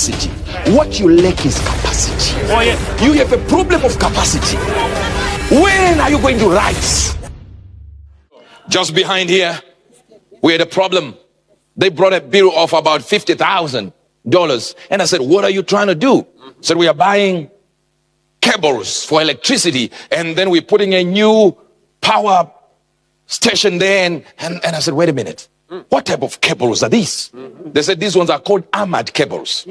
capacity. What you lack is capacity. Oh, yes. You have a problem of capacity. When are you going to rise? Just behind here, we had a problem. They brought a bill of about $50,000. And I said, what are you trying to do? Said, we are buying cables for electricity. And then we're putting a new power station there. And I said, wait a minute. What type of cables are these? They said, these ones are called armored cables.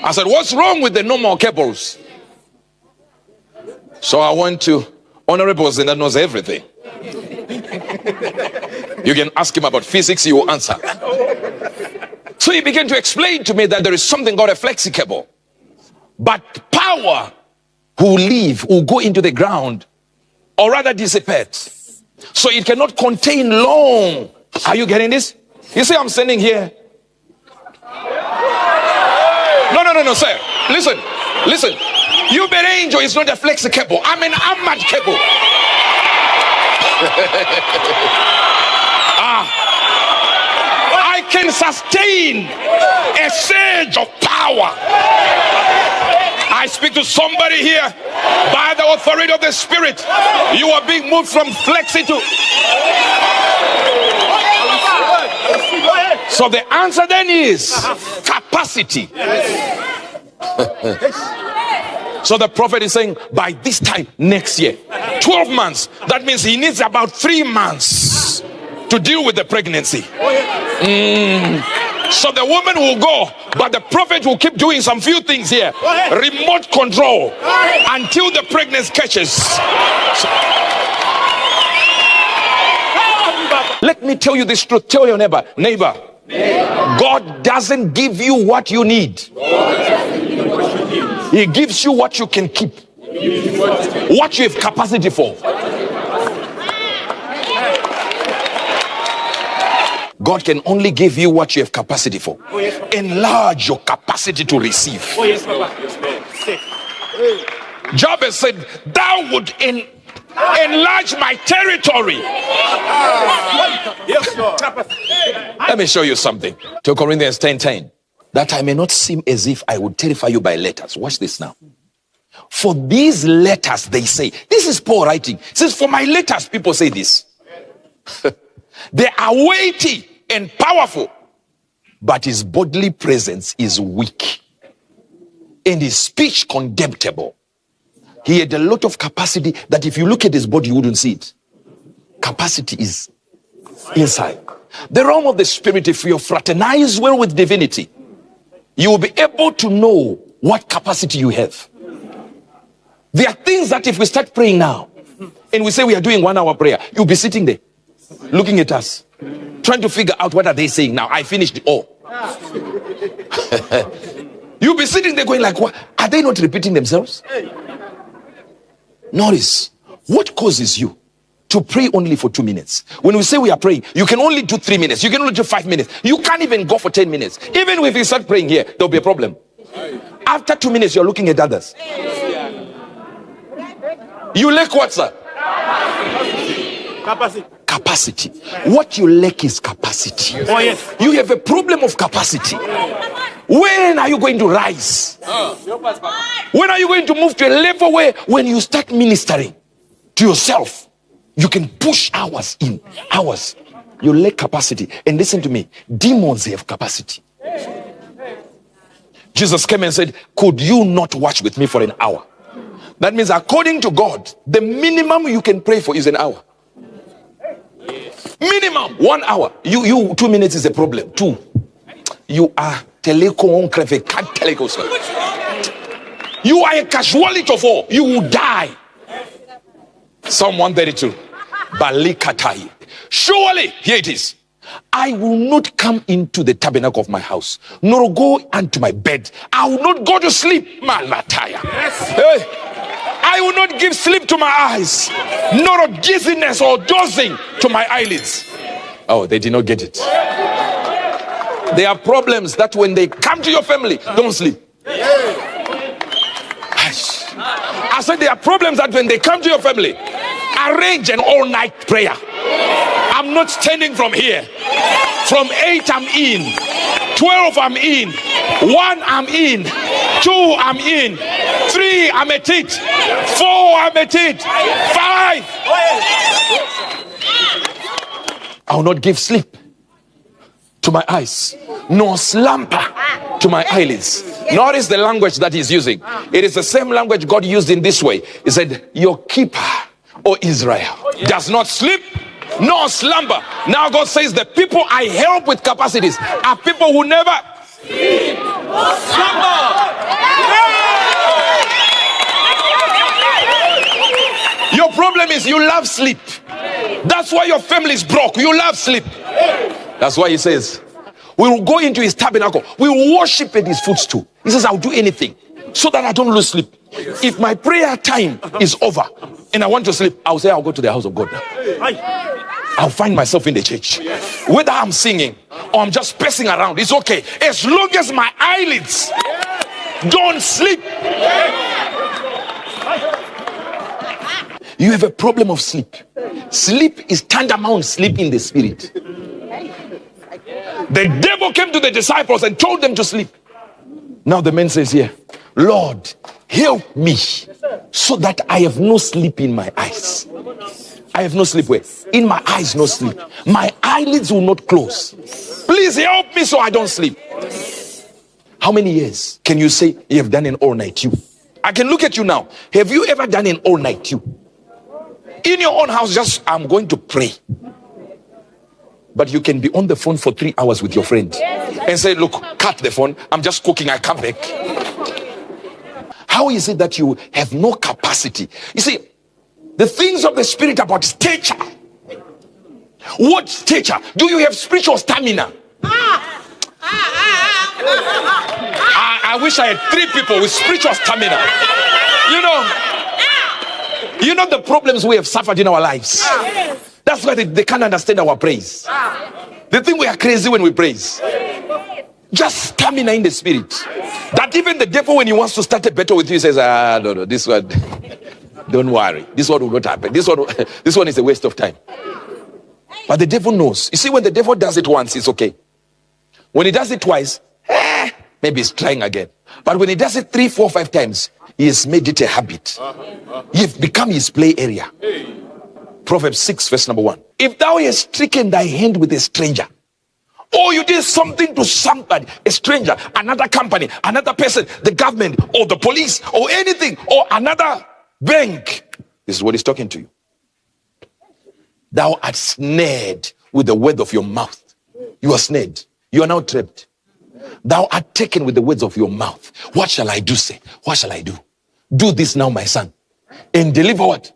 I said, what's wrong with the normal cables? So I went to Honorable Zin that knows everything. You can ask him about physics, he will answer. So he began to explain to me that there is something called a flexi cable. But power will leave, will go into the ground, or rather dissipate. So it cannot contain long. Are you getting this? You see I'm standing here. No, sir. Listen. You bet angel is not a flexi cable. I'm an armored cable. I can sustain a surge of power. I speak to somebody here by the authority of the Spirit. You are being moved from flexi to... So the answer then is capacity. So the prophet is saying by this time next year, 12 months, that means he needs about 3 months to deal with the pregnancy. So the woman will go, but the prophet will keep doing some few things here. Remote control until the pregnancy catches. Let me tell you this truth. Tell your neighbor, God doesn't give you what you need. He gives you what you can keep. What you have capacity for. God can only give you what you have capacity for. Enlarge your capacity to receive. Jabez said, thou would enlarge my territory. Let me show you something. 2 Corinthians 10:10. That I may not seem as if I would terrify you by letters. Watch this now. For these letters, they say, this is Paul writing. He says, for my letters, people say this. They are weighty and powerful, but his bodily presence is weak and his speech contemptible. He had a lot of capacity that if you look at his body, you wouldn't see it. Capacity is inside. The realm of the spirit, if you fraternize well with divinity, you will be able to know what capacity you have. There are things that if we start praying now, and we say we are doing 1 hour prayer, you'll be sitting there, looking at us, trying to figure out what are they saying now. I finished all. You'll be sitting there going like, what? Are they not repeating themselves? Notice, what causes you to pray only for 2 minutes? When we say we are praying, you can only do 3 minutes. You can only do 5 minutes. You can't even go for 10 minutes. Even if you start praying here, there'll be a problem. After 2 minutes, you're looking at others. You lack what, sir? Capacity. What you lack is capacity. Oh, yes. You have a problem of capacity. When are you going to rise? When are you going to move to a level where when you start ministering to yourself, you can push hours in, hours. You lack capacity. And listen to me, demons have capacity. Jesus came and said, could you not watch with me for an hour? That means according to God, the minimum you can pray for is an hour. Minimum 1 hour. You 2 minutes is a problem. 2. You are you are a casualty of all. You will die. Psalm 132. Balikatai. Surely, here it is. I will not come into the tabernacle of my house, nor go unto my bed. I will not go to sleep. Malataya. Hey. I will not give sleep to my eyes, nor dizziness or dozing to my eyelids. Oh, they did not get it. There are problems that when they come to your family, don't sleep. I said there are problems that when they come to your family, arrange an all-night prayer. I'm not standing from here. From 8 I'm in. 12 I'm in, 1 I'm in, 2 I'm in, 3 I'm at it, 4 I'm at it, 5. I will not give sleep to my eyes, nor slumber to my eyelids. Notice the language that he's using. It is the same language God used in this way. He said, your keeper, O Israel, does not sleep nor slumber. Now God says the people I help with capacities are people who never sleep nor slumber. Your problem is you love sleep. That's why your family is broke. You love sleep. That's why he says, we will go into his tabernacle. We will worship at his footstool. He says, I'll do anything so that I don't lose sleep. If my prayer time is over and I want to sleep, I'll say, I'll go to the house of God now. I'll find myself in the church. Whether I'm singing or I'm just pacing around, it's okay. As long as my eyelids don't sleep. You have a problem of sleep. Sleep is tantamount sleep in the spirit. The devil came to the disciples and told them to sleep. Now the man says here, Lord, help me so that I have no sleep in my eyes. I have no sleep where? In my eyes, no sleep. My eyelids will not close. Please help me so I don't sleep. How many years can you say you have done an all-night you? I can look at you now. Have you ever done an all-night you? In your own house, just, I'm going to pray. But you can be on the phone for 3 hours with your friend and say, look, cut the phone. I'm just cooking. I come back. How is it that you have no capacity? You see, the things of the spirit about stature. What stature? Do you have spiritual stamina? I wish I had 3 people with spiritual stamina. You know the problems we have suffered in our lives. That's why they can't understand our praise. They think we are crazy when we praise. Just stamina in the spirit. That even the devil, when he wants to start a battle with you, he says, no, this one, don't worry. This one will not happen. This one is a waste of time. But the devil knows. You see, when the devil does it once, it's okay. When he does it twice, maybe he's trying again. But when he does it 3, 4, 5 times, he has made it a habit. You've become his play area. Proverbs 6 verse number 1. If thou hast stricken thy hand with a stranger, or you did something to somebody, a stranger, another company, another person, the government, or the police, or anything, or another bank, this is what he's talking to you. Thou art snared with the word of your mouth. You are snared. You are now trapped. Thou art taken with the words of your mouth. What shall I do, say? What shall I do? Do this now, my son. And deliver what?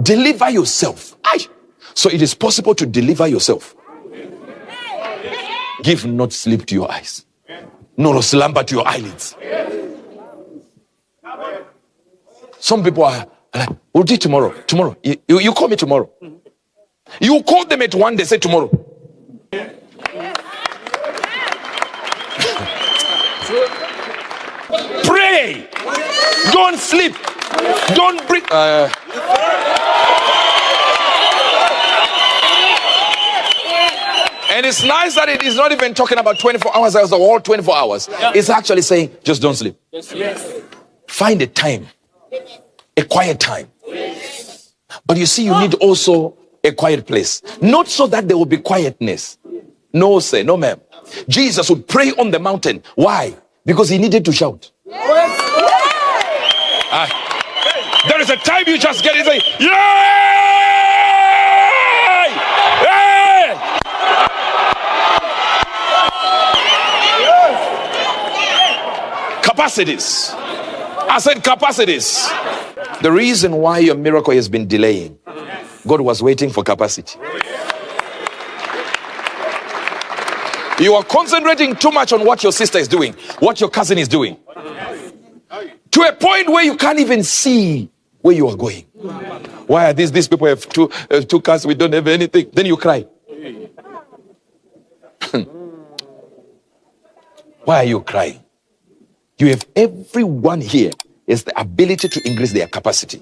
Deliver yourself. Aye. So it is possible to deliver yourself. Give not sleep to your eyes, nor slumber to your eyelids. Some people are like, we'll do it tomorrow. Tomorrow. You call me tomorrow. You call them at 1, they say tomorrow. Pray. Don't sleep. Don't breathe. And it's nice that it is not even talking about 24 hours as the whole 24 hours. Yeah. It's actually saying, just don't sleep. Yes. Find a time. A quiet time. Yes. But you see, you need also a quiet place. Not so that there will be quietness. No, sir. No, ma'am. Jesus would pray on the mountain. Why? Because he needed to shout. Yes. There is a time you just get it and say, yeah! Capacities. I said capacities. The reason why your miracle has been delaying, God was waiting for capacity. You are concentrating too much on what your sister is doing, what your cousin is doing, to a point where you can't even see where you are going. Why are these people have two cars, we don't have anything? Then you cry. Why are you crying? You have everyone here has the ability to increase their capacity.